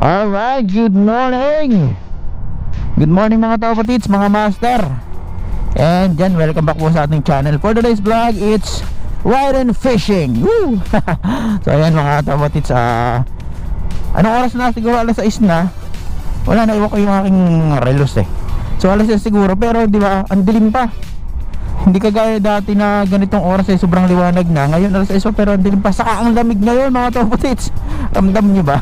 Alright, good morning! Good morning mga kapatids, mga master. And dyan, welcome back po sa ating channel. For today's vlog, it's ride and fishing. Woo! So ayan mga kapatids, anong oras na? Siguro alas 6 na. Wala na, iwan ko yung aking relos eh. So alas 6 siguro, pero di ba, ang dilim pa. Hindi kagaya dati na ganitong oras eh, sobrang liwanag na. Ngayon alas 6 pa, pero ang dilim pa. Saka ang lamig ngayon mga kapatids. Ramdam nyo ba?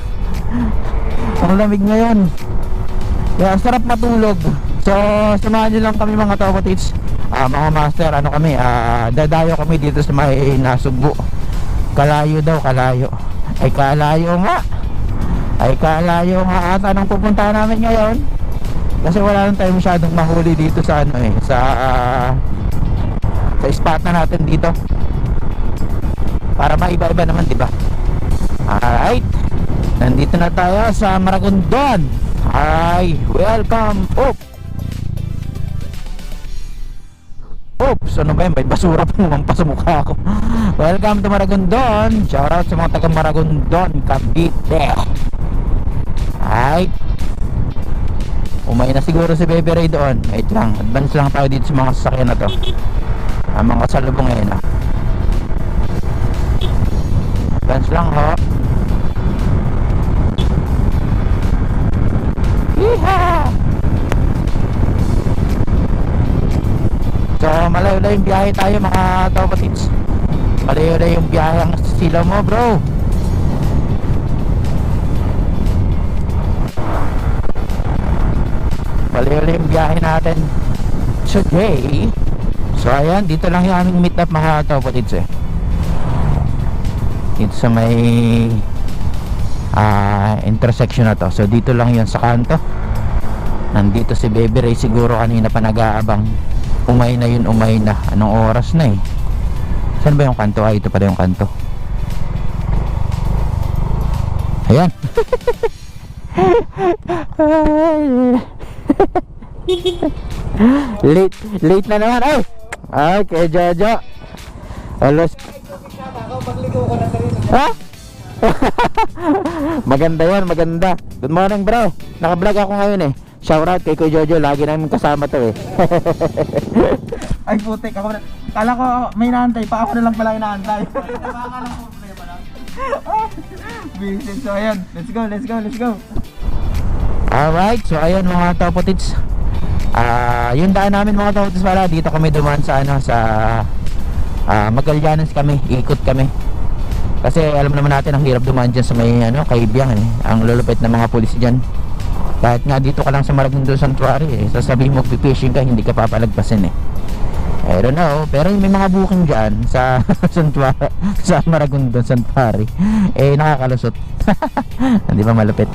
Ang lamig ngayon. Kaya sarap matulog. So samahan nyo lang kami mga kapatids, mga master. Ano kami, dadayo kami dito sa may Nasugbu. Kalayo daw, kalayo. Ay kalayo nga. Ay kalayo nga ata nang pupunta namin ngayon. Kasi wala lang tayo masyadong mahuli dito sa ano eh, sa spot na natin dito. Para maiba-iba naman, di ba? Alright. Nandito na tayo sa Maragondon. Hi, welcome. Oops, ano ba yun? May basura pa naman pa sa mukha ko. Welcome to Maragondon. Shoutout sa mga taga Maragondon, Cavite. Alright. Umay na siguro si Baby Ray doon. Wait lang, advance lang tayo dito sa mga sasakyan na to. Mga salubong ngayon advance lang ho. Yeehaw! So malayo na yung biyahe tayo mga kapatids. Malayo na yung biyahe ang sila mo bro. Malayo na yung biyahe natin today. So ayan, dito lang yung aming meet up mga kapatids eh. Dito sa may intersection na to. So dito lang yun sa kanto. Nandito si Baby Ray siguro kanina pa nag-aabang. Umay na yun, umay na. Anong oras na eh? Saan ba yung kanto? Ito pala yung kanto. Ayan. Late na naman. Ay kay Jojo. Alos. Ha? Maganda yan, maganda. Good morning bro. Naka-vlog ako ngayon eh. Shoutout kay Kuya Jojo. Lagi namin kasama to eh. Ay putik, ako na. Kala ko may naantay pa, ako na lang pala inaantay. Busy. So ayan, let's go. Alright, so ayan mga kapatids. Yung daan namin mga kapatids pala, dito kami dumaan sa ano, sa Magallanes kami, ikot kami. Kasi alam naman natin ang hirap dumaan dyan sa may ano, Kaibiang eh. Ang lulupit ng mga pulis dyan. Kahit nga dito ka lang sa Maragondon Sanctuary eh, sasabihin mo fishing ka, hindi ka papalagpasin eh. I don't know, pero may mga booking dyan sa Sanctuary, sa Maragondon Sanctuary eh nakakalusot. Hindi ba malupit?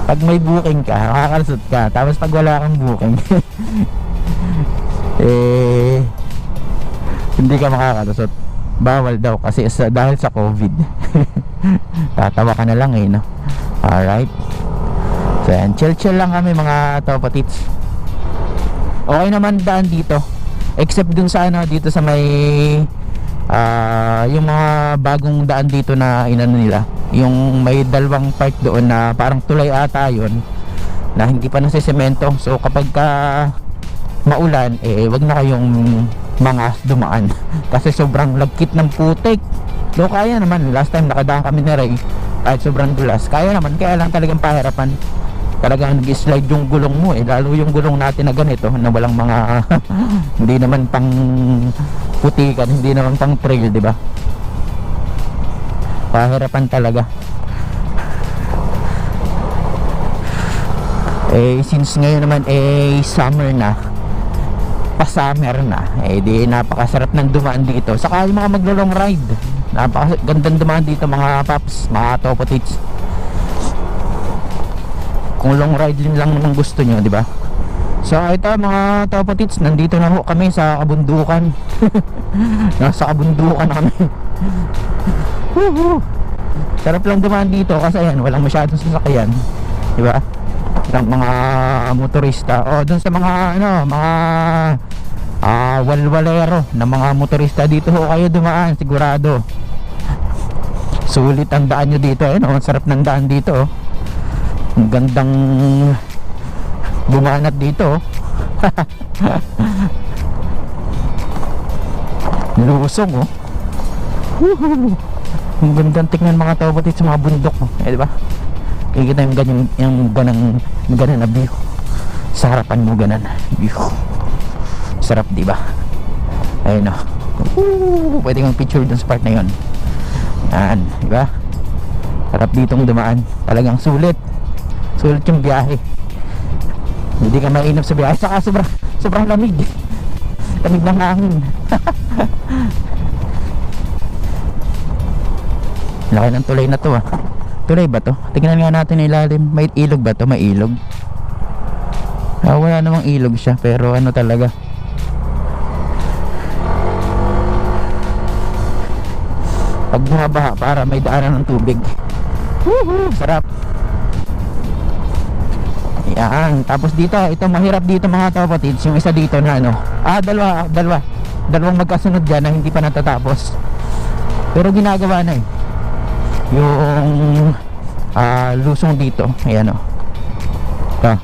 Pag may booking ka, makakalusot ka. Tapos pag wala kang booking eh hindi ka makakalusot. Bawal daw kasi dahil sa COVID. Tatawa ka na lang eh no? Alright. So yan, chill lang kami mga kapatids. Okay naman daan dito, except dun sa ano, dito sa may yung mga bagong daan dito na inano nila, yung may dalawang part doon na parang tulay ata yun, na hindi pa nasisemento. So kapag maulan eh wag na kayong mga dumaan kasi sobrang lagkit ng putik. So kaya naman, last time nakadaan kami ni Ray kahit sobrang dulas, kaya naman, kaya lang talagang pahirapan. Talagang nag-slide yung gulong mo eh, lalo yung gulong natin na ganito na walang mga hindi naman pang putikan, hindi naman pang trail, di ba? Pahirapan talaga. Eh since ngayon naman eh summer na, pa-summer na, eh di napakasarap ng dumaan dito. Saka yung mga maglo-long ride, napakagandang dumaan dito mga paps, mga kapatids. Kung long ride din lang naman gusto nyo, di ba? So ito mga kapatids, nandito na ho kami sa kabundukan. Nasa kabundukan kami. Sarap lang dumaan dito kasi ayan, walang masyadong sasakyan, di ba? Ng mga motorista o dun sa mga ano, mga walwalero na mga motorista, dito ho kayo dumaan sigurado. Sulit ang daan nyo dito, ayun, ang sarap ng daan dito oh. Ang gandang bumanat dito. Lusong oh. Woohoo! Ang gandang tingnan mga tawbatit sa mga bundok oh. Eh diba? Kikita yung ganyan, yung ganang na view sa harapan mo, ganan view. Sarap diba? Ayun oh. Pwede kang picture dun sa part na yun. Yan, diba? Sarap ditong dumaan. Talagang sulit yung biyahe. Hindi ka mainip sa biyahe. Saka sobrang lamig. Lamig ng hangin. Laki ng tulay na to ah. Tulay ba to? Tingnan nga natin ilalim. May ilog ba to? May ilog. Wala namang ilog siya. Pero ano talaga, pag bumabaha para may daanan ng tubig. Woohoo! Sarap. Yan. Tapos dito, ito mahirap dito mga kapatids. Yung isa dito na ano, dalawang magkasunod dyan na hindi pa natatapos. Pero ginagawa na eh. Yung lusong dito. Ayan o.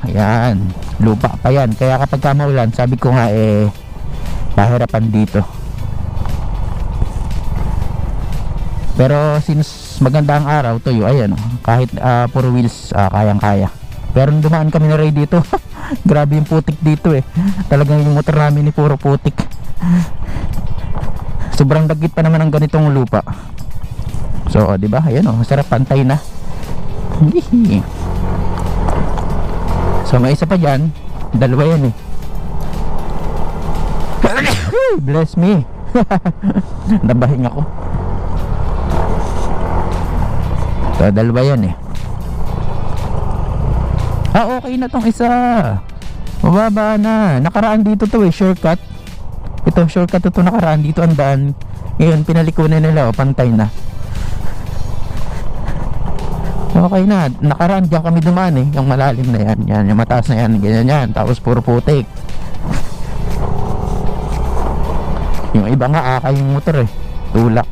Ayan. Lupa pa yan. Kaya kapag maulan, sabi ko nga eh, mahirapan dito. Pero since maganda ang araw, tuyo, ayan o. Kahit puro wheels, kayang kaya. Pero nung dumaan kami na rin dito, grabe yung putik dito eh. Talagang yung motor namin ni puro putik. Sobrang dagit pa naman ang ganitong lupa. So di ba, ayan o, sarap, pantay na. So may isa pa dyan, dalawa yan eh. Bless me. Nabahin ako. So dalawa yan eh. Okay na tong isa. Mababa na. Nakaraan dito to eh, shortcut. Ito shortcut to nakaraan dito ang daan. Ngayon pinalikunan nila o, pantay na. Okay na. Nakaraan dyan kami dumaan eh. Yung malalim na yan. Yan, yung mataas na yan. Ganyan yan. Tapos puro putik. Yung iba nga akay yung motor eh. Tulak.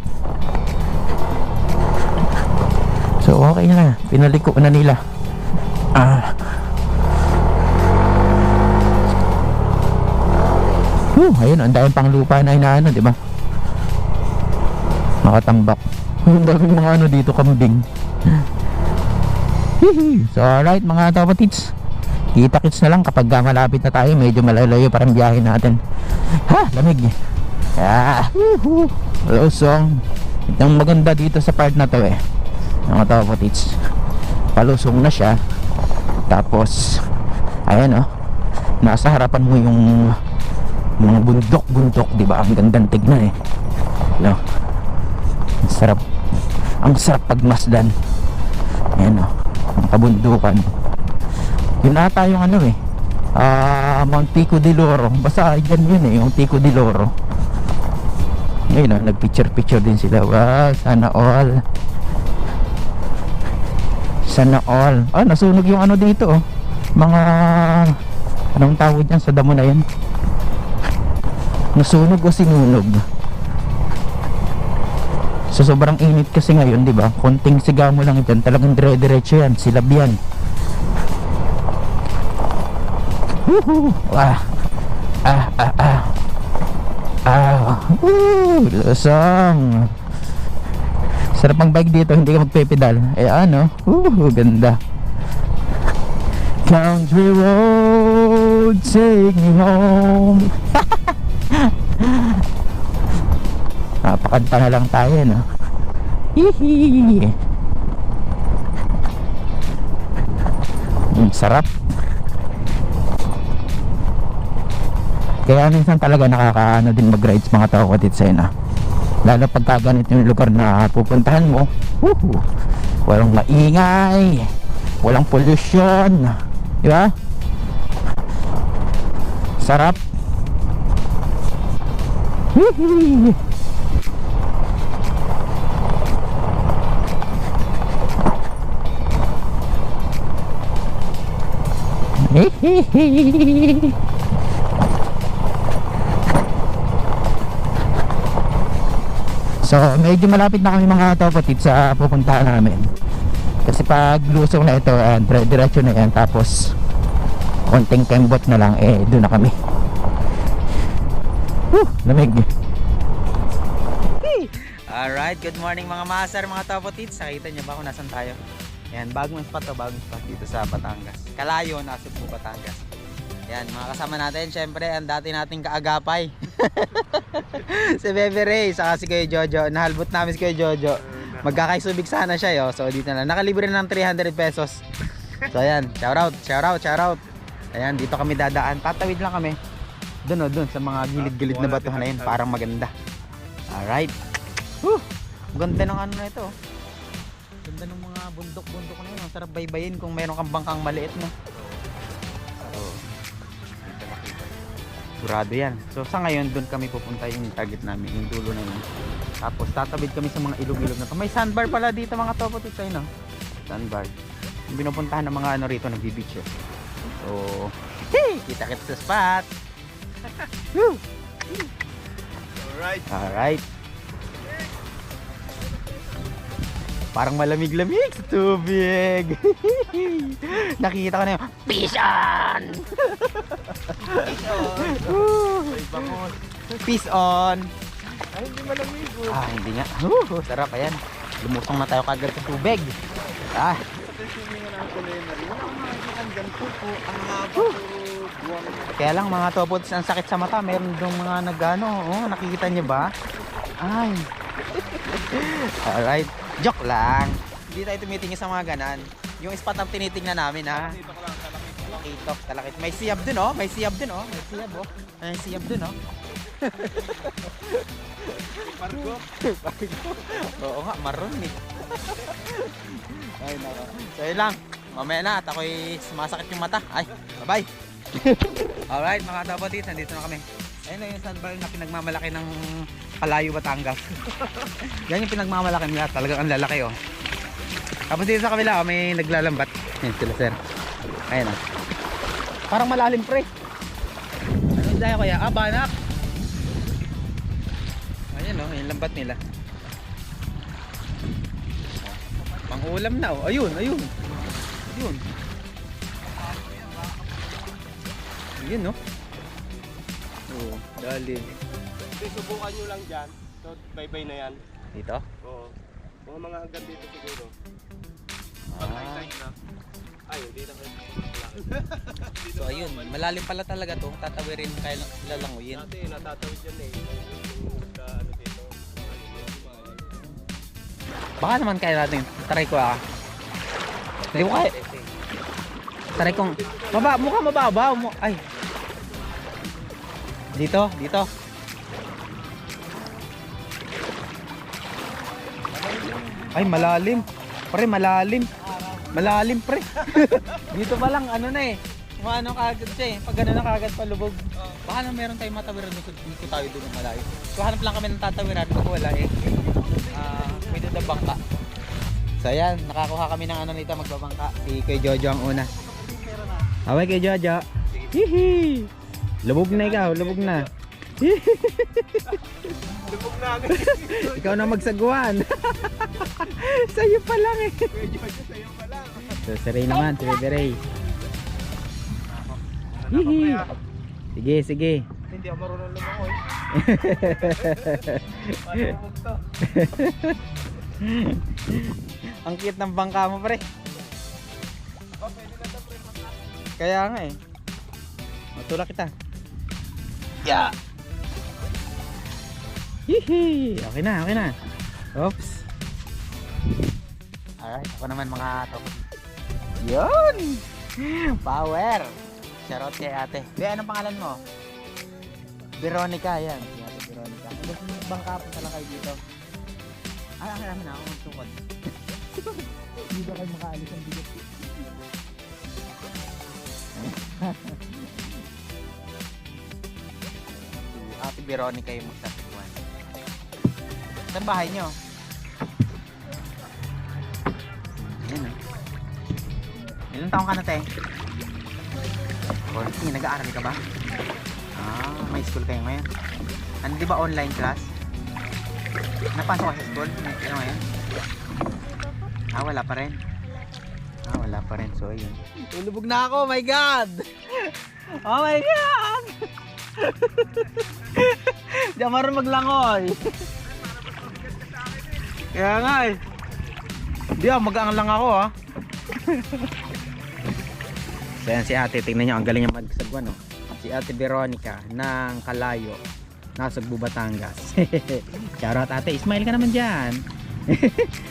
So okay na. Pinaliko na nila. Ayun, ang dahil pang lupa na inaano, di ba? Nakatambak. Ang daming mga ano dito, kambing. So alright mga kapatids, kita-kits na lang kapag malapit na tayo. Medyo malalayo parang biyahe natin. Lamig. Lusong. Itong maganda dito sa part na to eh, mga kapatids, palusong na siya. Tapos ayan oh, nasa harapan mo yung mga bundok, di ba? Ang gandang tignan eh. No. Ang sarap pagmasdan. Ayan oh, ang kabundukan. Yun ata yung ano eh, Mount Pico de Loro. Basta dyan yun eh, yung Pico de Loro. Ngayon oh, nagpicture din sila. Wow, sana all. Nasunog yung ano dito oh, mga anong tawag dyan sa damo na yan? Nasunog o sinunog. So sobrang init kasi ngayon, di ba? Konting sigaw mo lang dyan, talagang dire-diretso yan, silab yan. Lusong. Sarap ang bike dito, hindi ka magpepedal. Eh ano, ganda. Country road, take me home. Napakanta na lang tayo, no? Hihi. Sarap. Kaya minsan talaga nakakaano din mag-rides mga kapatid sa ina. Lalo pagka ganito yung lugar na pupuntahan mo, walang maingay, walang pollution, di ba? Sarap. So medyo malapit na kami mga kapatid sa pupuntahan namin. Kasi pag lusong na ito, diretso na yan. Tapos konting kembot na lang, doon na kami. Lamig. Alright, good morning mga master, mga topotits. Nakita niyo ba kung nasan tayo? Yan, bagong spot to, bagong spot dito sa Batangas. Kalayo, nasa po Batangas. Yan, mga kasama natin, syempre, ang dati nating kaagapay. Si Bebe Ray, saka si Kuya Jojo. Nahalbot namin si Kuya Jojo. Magkakaisubig sana siya, yo. So, dito na. Nakalibre ng 300 pesos. So, ayan, shout out. Ayan, dito kami dadaan. Tatawid lang kami. Doon, doon, sa mga gilid-gilid na batuhan na yun. Parang maganda. Alright. Ganda ng ano na ito. Ganda ng mga bundok-bundok na yun. Ang sarap baybayin kung meron kang bangkang maliit, no? Sigurado yan. So sa ngayon doon kami pupunta, yung target namin, yung dulo na yun. Tapos tatawid kami sa mga ilog-ilog na to. May sandbar pala dito mga topotits, ayun, no? Sandbar. Yung binupuntahan ng mga ano rito, nagbi-beach. So kita-kita sa spot. Alright. Parang malamig-lamig sa tubig. Nakikita ko na yung Peace on! Peace on! Ay, hindi malamig. Hindi nga. Sarap, ayan. Lumusong na tayo kagad sa tubig. Kaya lang mga topots, ang sakit sa mata. Meron dong mga nagano. Nakikita niyo ba? Ay. Alright. Joke lang. Hindi tayo tumitingin sa mga ganan. Yung spot ang tinitingnan namin, ha. Talakit. May siyab dun, oh. May siyab, oh. May siyab dun, oh. Pargo. Oo nga, maroon eh. Ay, nako. So yun lang. Mamaya na at ako'y sumasakit yung mata. Ay, bye-bye. Alright, mga topotits, nandito na kami. Ayun na yung sandbar na pinagmamalaki ng Kalayo, Batangas. Yan yung pinagmamalaki nila. Talagang ang lalaki, oh. Tapos dito sa kabila, may naglalambat. Yan sila, sir. Ayan, oh. Parang malalim, pre. Ano dahil kaya? Banak. Ayan, oh. Yung lambat nila. Pang-ulam na, oh. Ayun. Ayun, oh. Oo, dali. Subukan nyo lang dyan. So, bye-bye na yan. Dito? Oo. Mga hanggang dito siguro. Pag high tide na. Ay, hindi na kayo. So ayun, malalim pala talaga to. Tatawirin kaya lalanguyin. Dati natatawid yan eh. Ano dito. Baka naman kaya natin. Taray ko ah. Hindi ko kaya. Taray kong mukha mababaw mo. Ay. Dito. Ay, malalim. Pre, malalim. Malalim, pre. Dito pa lang, ano na eh. Umano kagad siya eh. Pag gano'n na kagad palubog. Baka na meron tayong matawiran dito tayo doon ng malayo. So, hanap lang kami ng tatawiran. Kung wala eh. Pwede na bangka. So, ayan. Nakakuha kami ng ano nito, magbabangka. Si Kuya Jojo ang una. Away kay Jojo. Hihi. Lubog na ikaw, lubog na. Lubog na agad. Ikaw na magsaguan. Sa'yo pa lang eh. Sa'yo pa lang. So, si Ray naman, si Bebe Ray. Hihi. Sige. Hindi ako marunong lumangoy. Malubog to. Ang cute ng bangka mo, pre. Pwede na ito, pre. Kaya nga eh. Matulak kita. Yeah. Hihi. Okay na. Oops. Alright, ako naman mga top. Yun! Power! Shoutout kay ate. Be, anong pangalan mo? Veronica, yan. Si ate Veronica. Gusto nyo bangka po pala kayo dito? Ay, akin namin ako magsukot. Hindi ba kayo makaalis ang bigot? Ate Veronica yung magsasagwan. Saan bahay nyo? Ayan, ilang taong ka na, te? 14, nag-aaral ka ba? May school kayo ngayon. Ano, di ba online class? Napasok ka sa school? Ano ngayon? Wala pa rin. Wala pa rin. So, ayun. Tulubog na ako. Oh my God! Oh my God! Di ako marunong maglangoy. Kaya nga eh. Di mag-aang lang ako ha. So yan si ate, tingnan nyo, ang galing niya magsagwan no? Si ate Veronica ng Kalayo, Nasugbu, Batangas. Shoutout ate, smile ka naman dyan.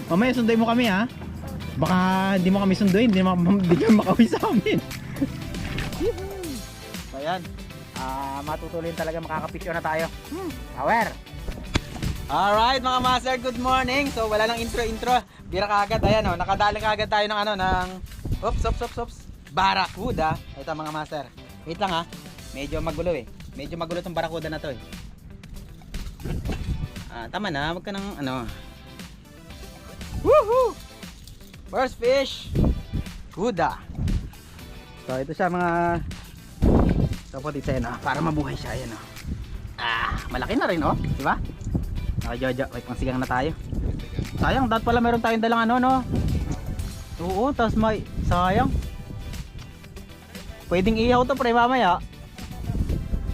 Mamaya sunduin mo kami ha. Baka hindi mo kami sunduin, hindi ka makauwi sa amin. So yan, matutuloy talaga, makakapisyo na tayo. Power! Alright mga master, good morning. So wala lang intro, bira kagad, ayan o, nakadali kagad tayo ng ano, ng oops, Barakuda. Ito mga master, wait lang ha, medyo magulo eh. Medyo magulo tong Barakuda na to eh. Tama na, wag ka ng ano. Woohoo! First fish, Kuda. So ito siya mga kapatid sa na, para mabuhay siya, ayan o. Malaki na rin oh, di ba? Naka-jojo, may pangsigang na tayo. Sayang, dapat pala meron tayong dalang ano no. Oo, tapos may sayang. Pwedeng ihaw to pre mamaya.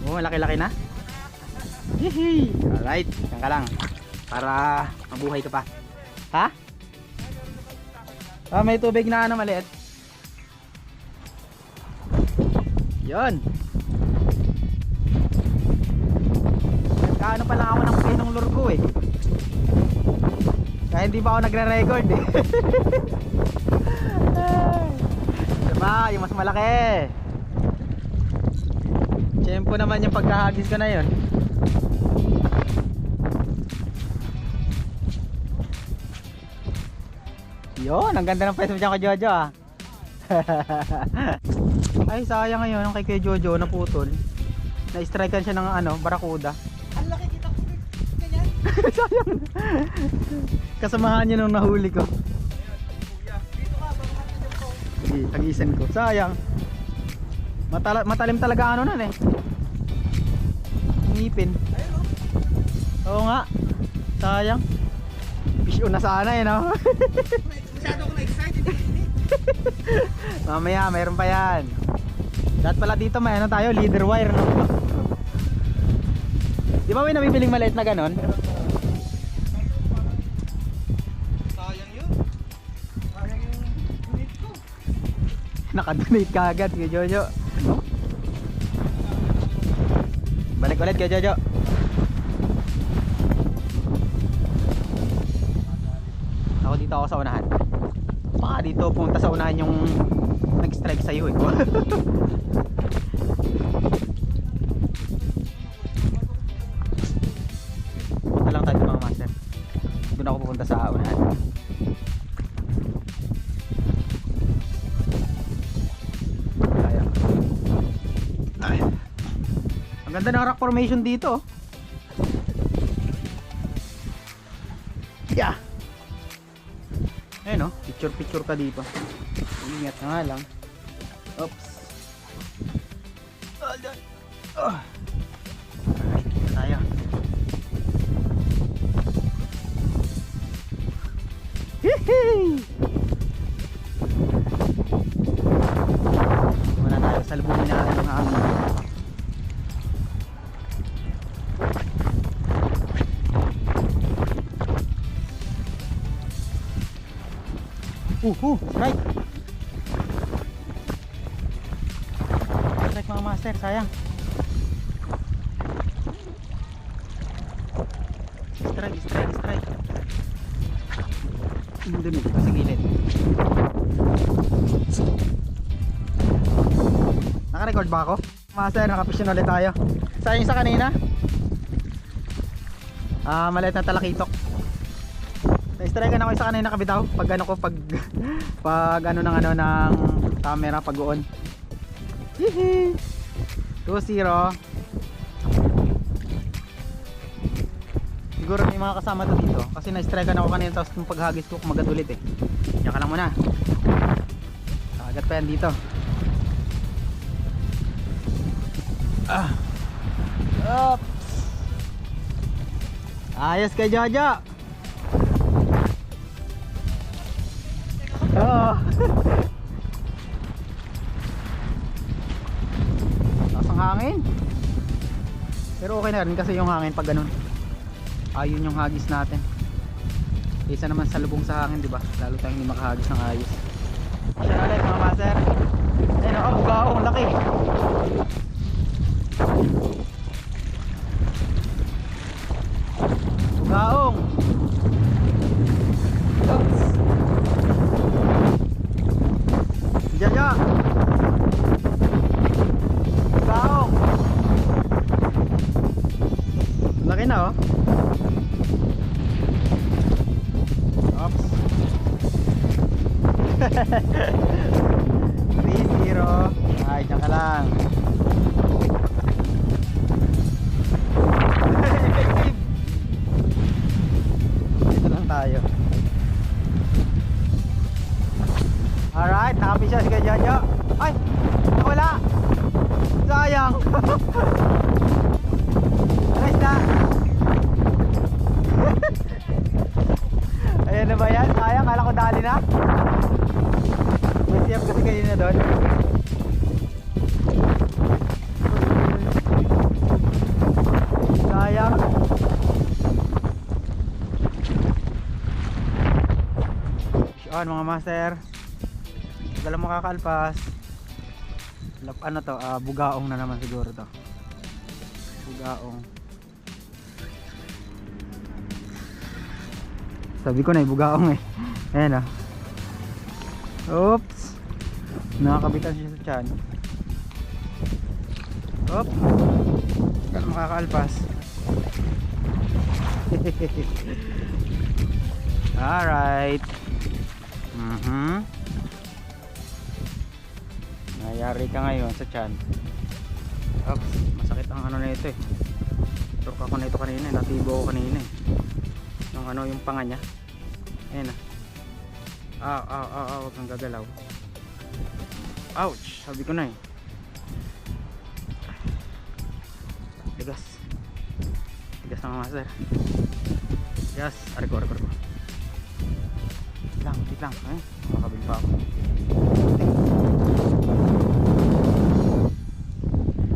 Oo, malaki-laki na. Hihi. Alright, yan ka lang. Para mabuhay ka pa. Ha? May tubig na ano maliit. Yun. Nagkaano pa lang ako ng pinong lurgo eh. Kaya hindi pa ako nagre-record eh. Diba, yung mas malaki. Tiyempo naman yung pagkahagis ko na yun. Yun, ang ganda ng pwesto dyan kay Jojo ah. Ay sayang ngayon ang kay Jojo naputol. Na-strikean siya ng ano, Barakuda. Ang laki kita ko ganyan. Sayang. Kasamahan niya nung nahuli ko. Dito ka, baka matulog ko. Sige, tagisan ko. Sayang. Matalim talaga ano nun eh. Ngipin. Ayun o. Oo nga. Sayang. Fish on na sana eh no. Masyado ako na-excited. Mamaya mayroon pa yan. Dapat pala dito may ano tayo, leader wire no. Di ba may nabibiling maliit na ganon? Sayang yun. Sayang yung unit ko. Nakadonate ka agad kay Jojo. Balik ulit kay Jojo. Ako dito ako sa unahan. Baka dito punta sa unahan yung nag-strike sa'yo eh. Punta lang tayo mga master. Doon ako pupunta sa unahan. Ang ganda ng rock formation dito. Yeah. Ayun oh, picture ka dito. Ingat na nga lang. Oops. Alright, dito tayo. Hihi! Muna tayo, salubungin natin ang hangin. Strike. Strike mga master, sayang. Strike. Dumi sa gilid. Naka-record ba ako? Master, nakapisyon ulit tayo. Sayang sa kanina. Maliit na talakitok. Na-strike na ako isa kanina kabitaw pag ano ko pag ano ng ano ng camera pag on. Hihi. 2-0. Siguro may mga kasama to dito kasi na-strike na ako kanina tapos yung paghagis ko kumagat ulit eh. Diyan ka lang muna. Kagat pa yan dito. Oops. Ayos kay Jojo. Oo. Lakas ang hangin. Pero okay na rin kasi yung hangin pag ganun. Ayun yung hagis natin. Isa naman sa lubong sa hangin, di ba? Lalo tayong hindi makahagis ng ayos. Siya na ulit mga master. Ayun ako, bugaong laki. Bugaong. Oops. Jaja. Bugaong. Laki na oh. Oops. 3-0. Ay, dyan ka lang. Effective. Dito lang tayo. Alright, happy siya si Jojo. Ay, wala. Sayang. Alis na. Ayan na ba yan? Sayang, kala ko dali na. May siyap kasi kayo na doon. Sayang. Yun mga master. Tagal lang makakaalpas. Ano to? Bugaong na naman siguro to. Bugaong. Sabi ko na bugaong eh. Ayan oh. Oops. Nakakabitan siya sa tiyan. Oop. Tagal makakaalpas. Alright. Nayari ka ngayon sa tiyan. Oops. Masakit ang ano na ito eh. Turk ako na ito kanina. Natibo ko kanina eh. Yung ano yung panga niya. Ayan wag kang gagalaw. Ouch. Sabi ko na eh. Tigas. Tigas ng master. Yes. Ariko. Wait lang. Makabil pa ako.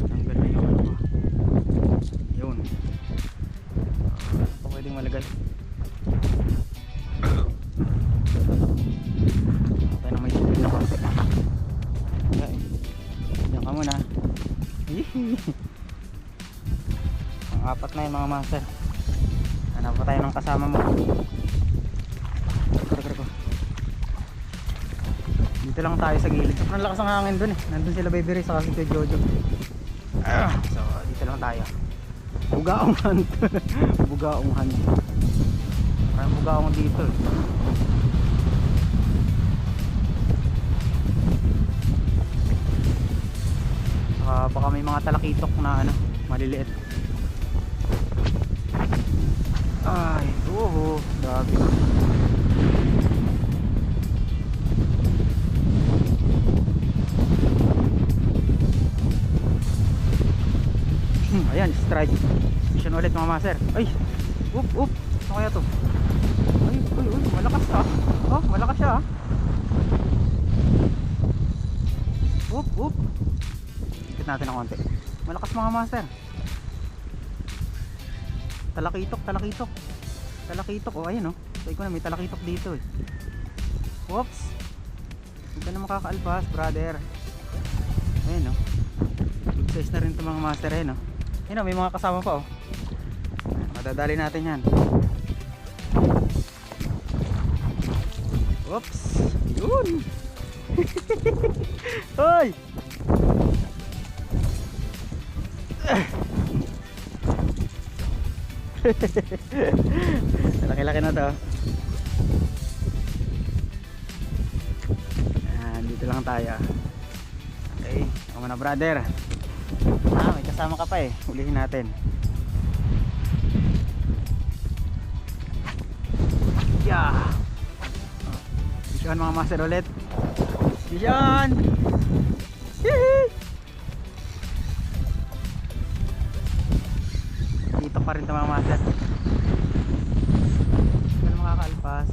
Tanggal na yung ano ko. Yun. Ano pa pwedeng malagay? Tayo na may tubig na konti. Diyan ka muna. Ang apat na yung mga master. Hanap pa tayo ng kasama mo. Ko. Dito lang tayo sa gilid. Sobrang lakas ang hangin dun eh. Nandun sila Baby Ray sa kasi kay Jojo. So dito lang tayo. Bugaong hunt. Bugaong hunt. Parang bugaong dito eh. Baka may mga talakitok na ano, maliliit. Ay, grabe. Ayan, strike. Mission ulit mga master. Ay, up. Ano kaya to? Ay, malakas siya. Oh, malakas siya. Up. Ikit natin ng konti. Malakas mga master. Talakitok. Oh, ayun oh. Sabi ko na may talakitok dito eh. Whoops. Hindi ka na makakaalpas, brother. Ayun oh. Good size na rin ito mga master eh no. Ayun oh, may mga kasama pa oh. Madadali natin yan. Whoops. Yun. Hoy. Laki-laki na to. Dito lang tayo. Okay, ako na brother. May kasama ka pa eh. Ulihin natin. Yeah. Mission mga master ulit. Mission. Dito pa rin ito mga master. Hindi makakaalpas.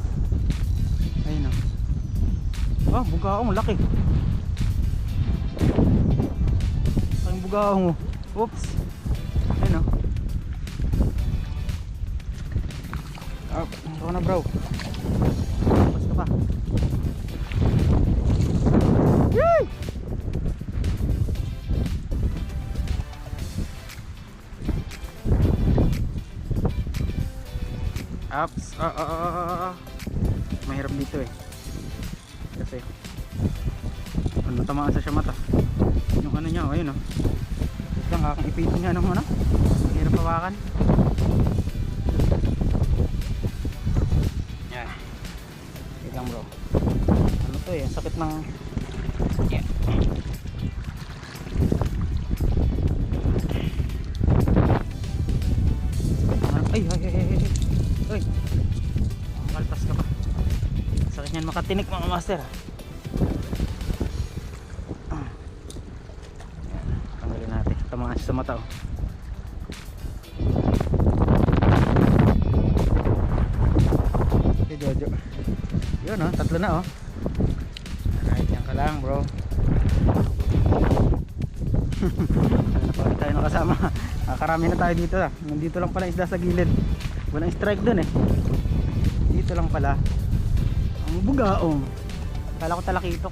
Ayun o. Ah, bugaong, laki. Ang bugaong. Oops. Ayun o. Ah, ito na bro. Pas ka pa. Yay! Ups. Mahirap dito eh. Kasi ano, tamaan sa siya mata. Yung ano niya, ayun o. Lang kakang ipitin nga naman ano. Mahirap hawakan. Yan. Wait lang bro. Ano to eh, sakit ng yeah. Ay. Malpas ka pa. Sakit niyan makatinik mga master. Yan, tanggalin natin. Tamaan siya sa mata oh. Si Jojo. Yun oh, tatlo na oh. Alright, yan ka lang bro. Napakita tayo nakasama. Karami na tayo dito ah. Nandito lang pala isda sa gilid. Walang strike dun eh. Dito lang pala. Ang bugaong. Kala ko talakitok.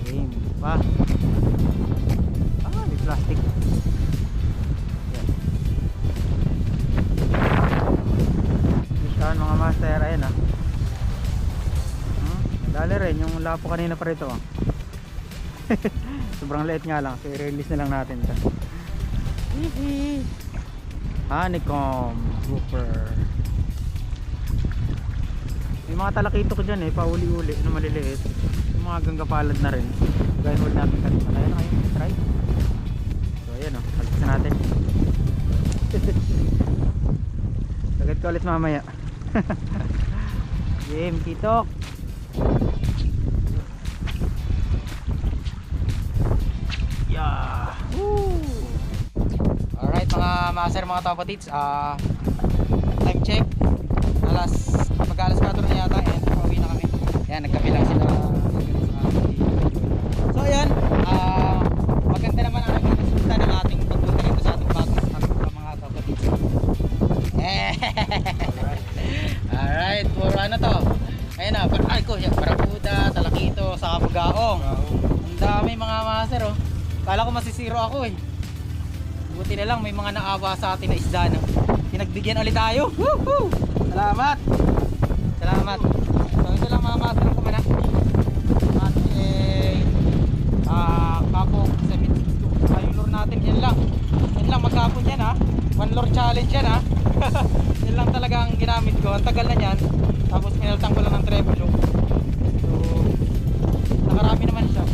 Game pa. Ah, may plastic. Yan. Bisaan mga master. Ayan ah. Dali rin yung lapo kanina pa rito ah. Sobrang liit nga lang. So i-release na lang natin ito. Honeycomb grouper. May mga talakito ko dyan eh, pauli-uli na maliliit. Yung mga ganggapalad na rin. Gaya hold natin kanina. Ayan na kayo, try. So ayan o, halisan natin. Sagad ka ulit mamaya. Game, kitok. Yeah. Woo! Alright mga master, mga topatits, time check mag-alas 4 na yata and pauwi na kami. Yan, nagkabilang sila. So ayan, maganda naman ang naging resulta ng ating pagpunta dito sa ating bagong mga topatits. Alright, puro ano to. Ayun na, ay ko, barakuda, talakito, saka bugaong. Ang dami mga master oh. Kala ko masisiro ako eh. Buti na lang may mga naawa sa atin na isda no. Pinagbigyan ulit tayo. Woohoo! Salamat. Salamat. So ito lang mga master ko man. Ating kapong 762. Yung lure natin yan lang. Yan lang magkapon yan ha. One lure challenge yan ha. Yan lang talaga ang ginamit ko. Ang tagal na yan. Tapos minaltang ko lang ng treble loop. So nakarami naman siya.